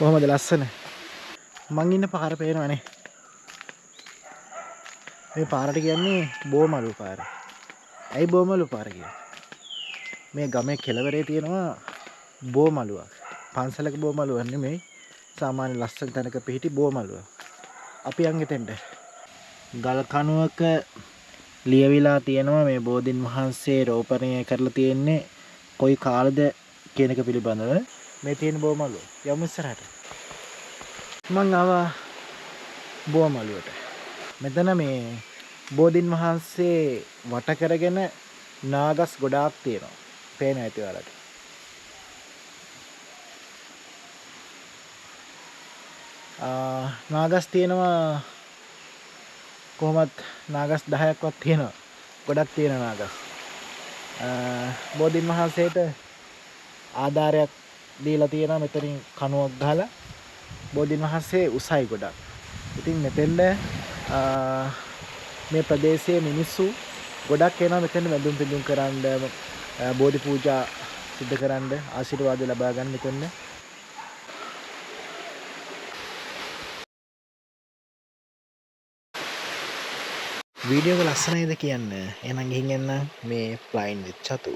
කොහොමද ලස්සන? මං ඉන්න පාර පේනවනේ. මේ පාරට කියන්නේ බෝමලු පාර. ඇයි බෝමලු පාර කියන්නේ? මේ ගමේ කෙළවරේ තියෙනවා බෝමලුවක්. පන්සලක බෝමලුවක් නෙමෙයි. සාමාන්‍ය ලස්සන තැනක පිහිටි බෝමලුවක්. අපි යන් එතෙන්ට. ගල් කණුවක ලියවිලා තියෙනවා මේ බෝධින් වහන්සේ රෝපණය කරලා තියෙන්නේ කොයි කාලෙද කියන එක පිළිබඳව. මේ තියෙන බෝමලුව. යමු ඉස්සරහට. මං ආවා බෝමලුවට. මෙතන මේ බෝධින් වහන්සේ වට කරගෙන නාගස් ගොඩාක් තියෙනවා. පේන ඇති ඔයාලට. නාගස් තියෙනවා කොහොමත් නාගස් 10ක්වත් තියෙනවා. ගොඩක් තියෙන නාගස්. බෝධින් වහන්සේට ආධාරයක් දීලා තියෙනවා මෙතනින් කණුවක් ගහලා. බෝධින් වහන්සේ උසයි ගොඩක්. ඉතින් මෙතෙන්ද මේ ප්‍රදේශයේ මිනිස්සු ගොඩක් එනවා මෙතන වැඳුම් පිදුම් කරන්න, බෝධි පූජා සිදු කරන්න, ආශිර්වාද ලබා ගන්න මෙතන. වීඩියෝ එක ලස්සනයිද කියන්න. එහෙනම් ගිහින් එන්න මේ ෆ්ලයින් විත් චතු.